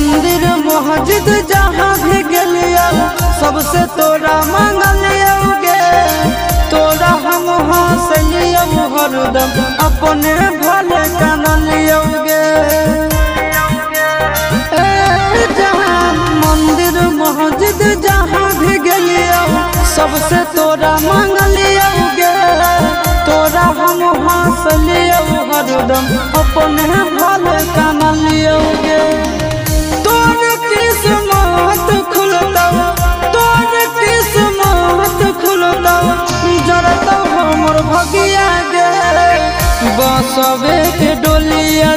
मंदिर मस्जिद जहाँ भी गलिया सबसे तोरा मांगलियोगे। तोरा हम हंसलियो हरदम अपने भले कानलियोगे। मंदिर मस्जिद जहाँ भी गलिया सबसे तोरा मांगलियोगे। तोरा हम हंसलियो हरदम अपने भले कानलियोगे। तोर किस्मत खुलता, तोर किस्मत खुलता, जरता हमर भगिया गे। बसवे के डोलिया